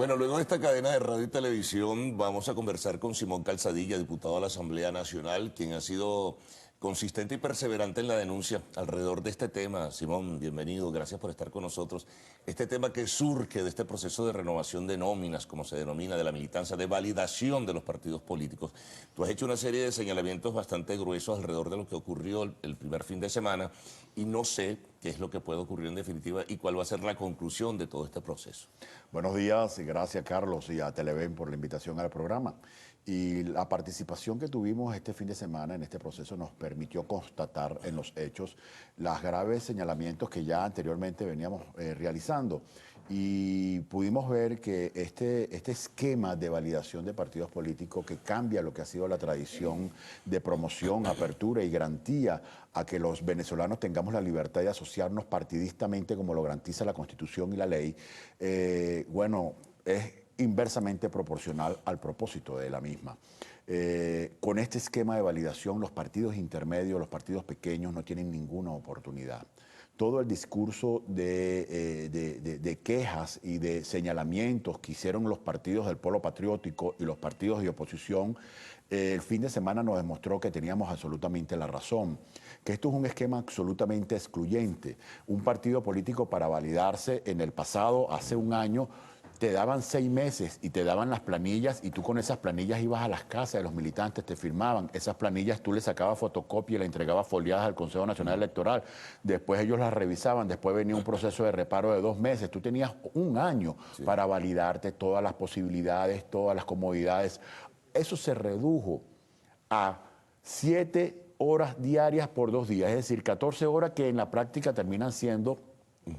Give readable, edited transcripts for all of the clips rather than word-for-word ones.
Bueno, luego de esta cadena de radio y televisión vamos a conversar con Simón Calzadilla, diputado de la Asamblea Nacional, quien ha sido consistente y perseverante en la denuncia alrededor de este tema. Simón, bienvenido, gracias por estar con nosotros. Este tema que surge de este proceso de renovación de nóminas, como se denomina, de la militancia, de validación de los partidos políticos. Tú has hecho una serie de señalamientos bastante gruesos alrededor de lo que ocurrió el primer fin de semana y no sé qué es lo que puede ocurrir en definitiva y cuál va a ser la conclusión de todo este proceso. Buenos días y gracias, Carlos, y a Televen por la invitación al programa. Y la participación que tuvimos este fin de semana en este proceso nos permitió constatar en los hechos los graves señalamientos que ya anteriormente veníamos realizando. Y pudimos ver que este esquema de validación de partidos políticos que cambia lo que ha sido la tradición de promoción, apertura y garantía a que los venezolanos tengamos la libertad de asociarnos partidistamente como lo garantiza la Constitución y la ley, bueno, es inversamente proporcional al propósito de la misma. Con este esquema de validación, los partidos intermedios, los partidos pequeños no tienen ninguna oportunidad. Todo el discurso de quejas y de señalamientos que hicieron los partidos del polo patriótico y los partidos de oposición, el fin de semana nos demostró que teníamos absolutamente la razón, que esto es un esquema absolutamente excluyente. Un partido político para validarse en el pasado, hace un año, te daban 6 meses y te daban las planillas y tú con esas planillas ibas a las casas de los militantes, te firmaban. Esas planillas tú le sacabas fotocopia y le entregabas foliadas al Consejo Nacional Electoral. Después ellos las revisaban, después venía un proceso de reparo de 2 meses. Tú tenías un año para validarte todas las posibilidades, todas las comodidades. Eso se redujo a 7 horas diarias por 2 días, es decir, 14 horas que en la práctica terminan siendo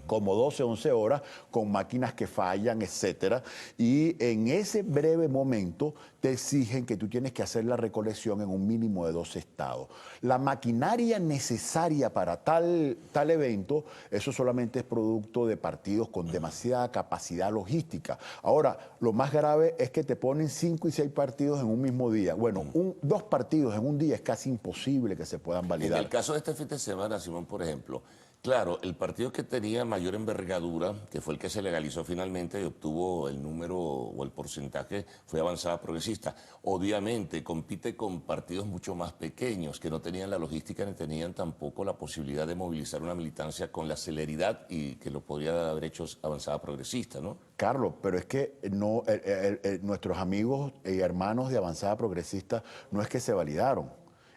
como 12, 11 horas, con máquinas que fallan, etcétera. Y en ese breve momento te exigen que tú tienes que hacer la recolección en un mínimo de 2 estados. La maquinaria necesaria para tal evento, eso solamente es producto de partidos con demasiada capacidad logística. Ahora, lo más grave es que te ponen 5 y 6 partidos en un mismo día. Bueno, 2 partidos en un día es casi imposible que se puedan validar. En el caso de este fin de semana, Simón, por ejemplo, claro, el partido que tenía mayor envergadura, que fue el que se legalizó finalmente y obtuvo el número o el porcentaje, fue Avanzada Progresista. Obviamente compite con partidos mucho más pequeños que no tenían la logística ni tenían tampoco la posibilidad de movilizar una militancia con la celeridad y que lo podría haber hecho Avanzada Progresista, ¿no? Carlos, pero es que no, nuestros amigos y hermanos de Avanzada Progresista no es que se validaron.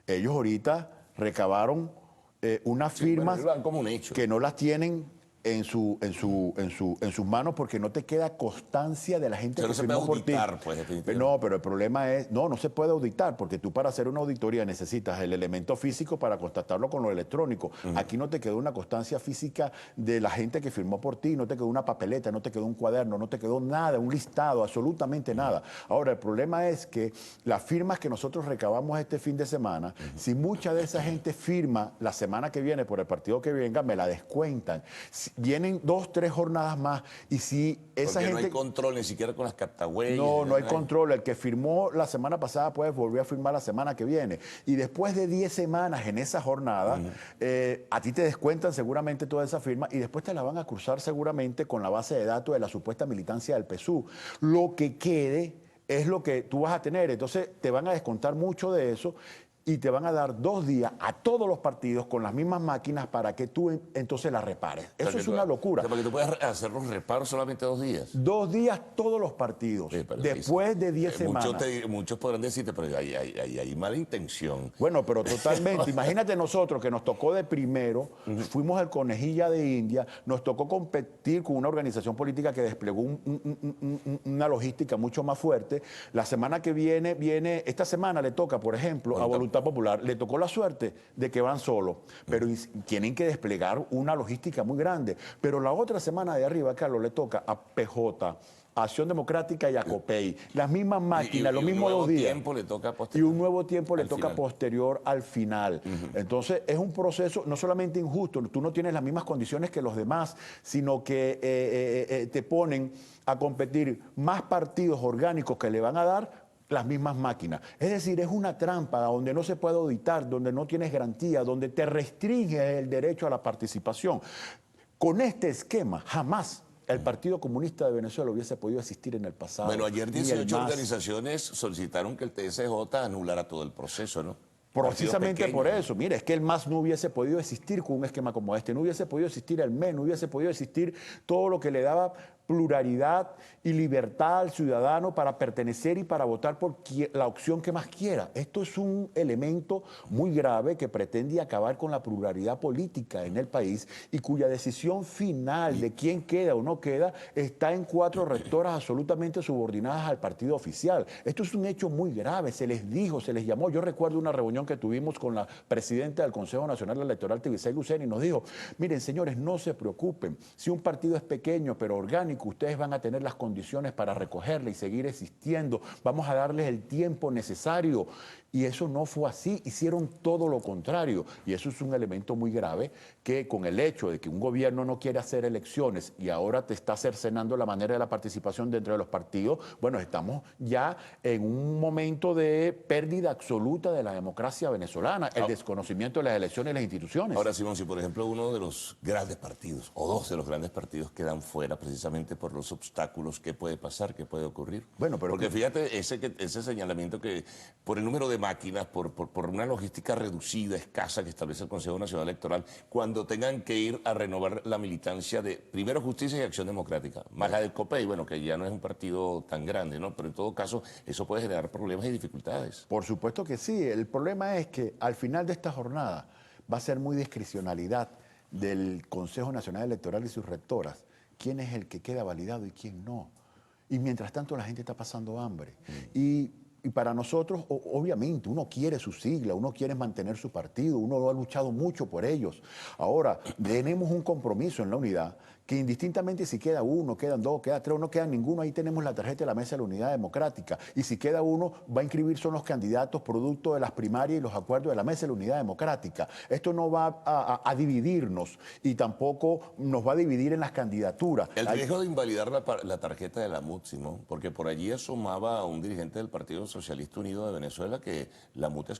Ellos ahorita recabaron unas firmas como un hecho, que no las tienen en sus manos porque no te queda constancia de la gente que firmó por ti. Pues, definitivamente. No, pero el problema es, no se puede auditar porque tú para hacer una auditoría necesitas el elemento físico para constatarlo con lo electrónico. Aquí no te quedó una constancia física de la gente que firmó por ti, no te quedó una papeleta, no te quedó un cuaderno, no te quedó nada, un listado, absolutamente nada. Ahora, el problema es que las firmas que nosotros recabamos este fin de semana, si mucha de esa gente firma la semana que viene por el partido que venga, me la descuentan. Vienen 2, 3 jornadas más y si esa gente... no hay control ni siquiera con las captahuellas. No hay control. El que firmó la semana pasada puede volver a firmar la semana que viene. Y después de 10 semanas en esa jornada, a ti te descuentan seguramente toda esa firma y después te la van a cruzar seguramente con la base de datos de la supuesta militancia del PSUV. Lo que quede es lo que tú vas a tener. Entonces te van a descontar mucho de eso y te van a dar 2 días a todos los partidos con las mismas máquinas para que tú entonces las repares. Eso es una locura. O sea, porque tú puedes hacer los reparos solamente 2 días. 2 días todos los partidos, después de 10 semanas. Muchos podrán decirte, pero hay mala intención. Bueno, pero totalmente. Imagínate nosotros que nos tocó de primero, fuimos al Conejilla de India, nos tocó competir con una organización política que desplegó una logística mucho más fuerte. La semana que viene, esta semana le toca, por ejemplo, a Voluntad Popular, le tocó la suerte de que van solos, pero tienen que desplegar una logística muy grande. Pero la otra semana de arriba, Carlos, le toca a PJ, a Acción Democrática y a COPEI. Las mismas máquinas, los mismos 2 días. Y un nuevo tiempo le toca posterior al final. Entonces, es un proceso no solamente injusto, tú no tienes las mismas condiciones que los demás, sino que te ponen a competir más partidos orgánicos que le van a dar las mismas máquinas. Es decir, es una trampa donde no se puede auditar, donde no tienes garantía, donde te restringe el derecho a la participación. Con este esquema jamás El Partido Comunista de Venezuela hubiese podido existir en el pasado. Bueno, ayer ni el 18 MAS. organizaciones solicitaron que el TSJ anulara todo el proceso, ¿no? Precisamente Partidos por pequeños. eso, mire, es que el MAS no hubiese podido existir con un esquema como este, no hubiese podido existir el MEN, no hubiese podido existir todo lo que le daba pluralidad y libertad al ciudadano para pertenecer y para votar por la opción que más quiera. Esto es un elemento muy grave que pretende acabar con la pluralidad política en el país y cuya decisión final de quién queda o no queda está en 4 rectoras absolutamente subordinadas al partido oficial. Esto es un hecho muy grave, se les dijo, se les llamó. Yo recuerdo una reunión que tuvimos con la presidenta del Consejo Nacional Electoral, Tibisay Lucena, y nos dijo, miren señores, no se preocupen, si un partido es pequeño pero orgánico, ustedes van a tener las condiciones para recogerla y seguir existiendo, vamos a darles el tiempo necesario. Y eso no fue así, hicieron todo lo contrario. Y eso es un elemento muy grave que con el hecho de que un gobierno no quiere hacer elecciones y ahora te está cercenando la manera de la participación dentro de los partidos, bueno, estamos ya en un momento de pérdida absoluta de la democracia venezolana, el desconocimiento de las elecciones y las instituciones. Ahora, Simón, si por ejemplo uno de los grandes partidos o 2 de los grandes partidos quedan fuera precisamente por los obstáculos, ¿qué puede pasar? ¿Qué puede ocurrir? Bueno, pero porque fíjate ese señalamiento que por el número de máquinas, por una logística reducida, escasa que establece el Consejo Nacional Electoral, cuando tengan que ir a renovar la militancia de primero Justicia y Acción Democrática, más la del COPEI, bueno, que ya no es un partido tan grande, ¿no? Pero en todo caso, eso puede generar problemas y dificultades. Por supuesto que sí. El problema es que al final de esta jornada va a ser muy discrecionalidad del Consejo Nacional Electoral y sus rectoras quién es el que queda validado y quién no. Y mientras tanto la gente está pasando hambre. Y para nosotros, obviamente, uno quiere su sigla, uno quiere mantener su partido, uno lo ha luchado mucho por ellos. Ahora, tenemos un compromiso en la unidad que indistintamente si queda uno, quedan 2, queda 3 o no queda ninguno, ahí tenemos la tarjeta de la Mesa de la Unidad Democrática. Y si queda uno, va a inscribir son los candidatos producto de las primarias y los acuerdos de la Mesa de la Unidad Democrática. Esto no va a dividirnos y tampoco nos va a dividir en las candidaturas. El riesgo de invalidar la tarjeta de la MUT, Simón, porque por allí asomaba a un dirigente del Partido Socialista Unido de Venezuela que la MUT es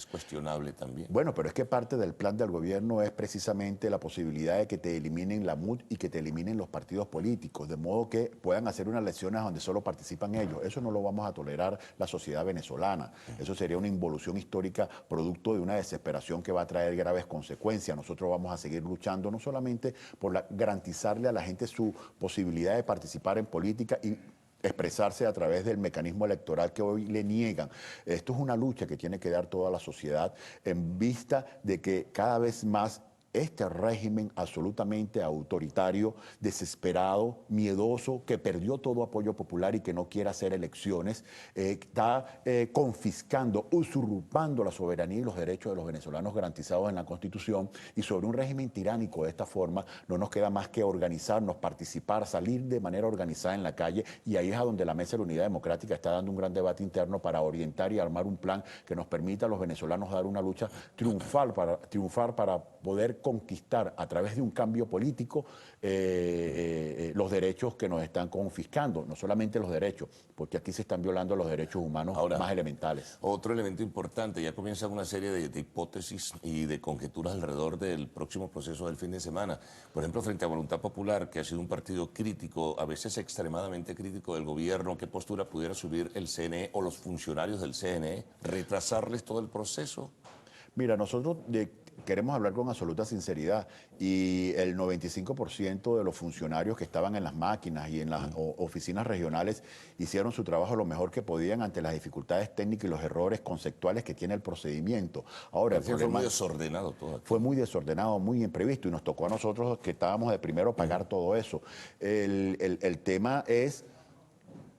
cuestionable también. Bueno, pero es que parte del plan del gobierno es precisamente la posibilidad de que te eliminen la MUT y que te eliminen los partidos políticos, de modo que puedan hacer unas elecciones donde solo participan ellos. Eso no lo vamos a tolerar la sociedad venezolana. Eso sería una involución histórica producto de una desesperación que va a traer graves consecuencias. Nosotros vamos a seguir luchando no solamente por garantizarle a la gente su posibilidad de participar en política y expresarse a través del mecanismo electoral que hoy le niegan. Esto es una lucha que tiene que dar toda la sociedad en vista de que cada vez más este régimen absolutamente autoritario, desesperado, miedoso, que perdió todo apoyo popular y que no quiere hacer elecciones, está confiscando, usurpando la soberanía y los derechos de los venezolanos garantizados en la Constitución, y sobre un régimen tiránico de esta forma no nos queda más que organizarnos, participar, salir de manera organizada en la calle, y ahí es a donde la Mesa de la Unidad Democrática está dando un gran debate interno para orientar y armar un plan que nos permita a los venezolanos dar una lucha triunfal para poder conquistar a través de un cambio político los derechos que nos están confiscando, no solamente los derechos, porque aquí se están violando los derechos humanos más elementales. Otro elemento importante, ya comienza una serie de hipótesis y de conjeturas alrededor del próximo proceso del fin de semana. Por ejemplo, frente a Voluntad Popular, que ha sido un partido crítico, a veces extremadamente crítico del gobierno, ¿qué postura pudiera subir el CNE o los funcionarios del CNE? ¿Retrasarles todo el proceso? Mira, nosotros queremos hablar con absoluta sinceridad, y el 95% de los funcionarios que estaban en las máquinas y en las oficinas regionales hicieron su trabajo lo mejor que podían ante las dificultades técnicas y los errores conceptuales que tiene el procedimiento. Ahora, fue muy desordenado todo. Fue muy desordenado, muy imprevisto, y nos tocó a nosotros que estábamos de primero pagar todo eso. El tema es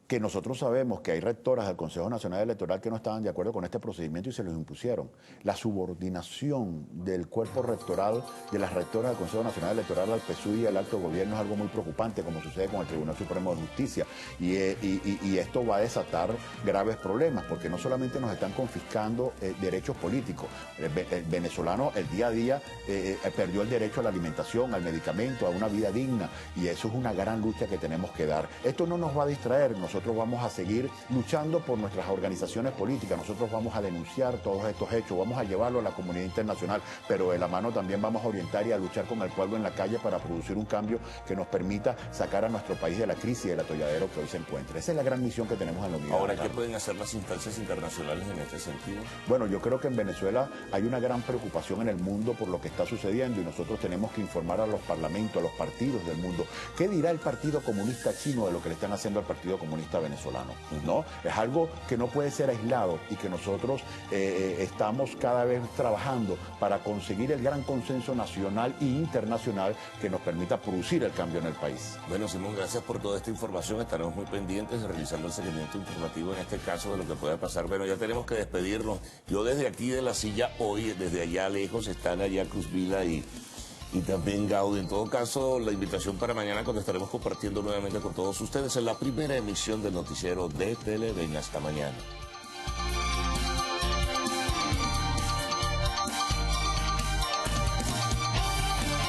que nosotros sabemos que hay rectoras del Consejo Nacional Electoral que no estaban de acuerdo con este procedimiento y se los impusieron. La subordinación del cuerpo rectoral, de las rectoras del Consejo Nacional Electoral al PSUV y al alto gobierno es algo muy preocupante, como sucede con el Tribunal Supremo de Justicia. Y esto va a desatar graves problemas, porque no solamente nos están confiscando derechos políticos. El venezolano el día a día perdió el derecho a la alimentación, al medicamento, a una vida digna, y eso es una gran lucha que tenemos que dar. Esto no nos va a distraer. Nosotros nosotros vamos a seguir luchando por nuestras organizaciones políticas, nosotros vamos a denunciar todos estos hechos, vamos a llevarlo a la comunidad internacional, pero de la mano también vamos a orientar y a luchar con el pueblo en la calle para producir un cambio que nos permita sacar a nuestro país de la crisis y del atolladero que hoy se encuentra. Esa es la gran misión que tenemos en la unidad. Ahora, ¿qué pueden hacer las instancias internacionales en este sentido? Bueno, yo creo que en Venezuela hay una gran preocupación en el mundo por lo que está sucediendo y nosotros tenemos que informar a los parlamentos, a los partidos del mundo. ¿Qué dirá el Partido Comunista Chino de lo que le están haciendo al Partido Comunista Venezolano? ¿No? Es algo que no puede ser aislado y que nosotros estamos cada vez trabajando para conseguir el gran consenso nacional e internacional que nos permita producir el cambio en el país. Bueno, Simón, gracias por toda esta información. Estaremos muy pendientes de realizando el seguimiento informativo en este caso de lo que pueda pasar. Bueno, ya tenemos que despedirnos. Yo desde aquí de la silla hoy, desde allá lejos, están allá Cruz Vila y también Gaudí. En todo caso, la invitación para mañana cuando estaremos compartiendo nuevamente con todos ustedes en la primera emisión del noticiero de Televen. Hasta mañana.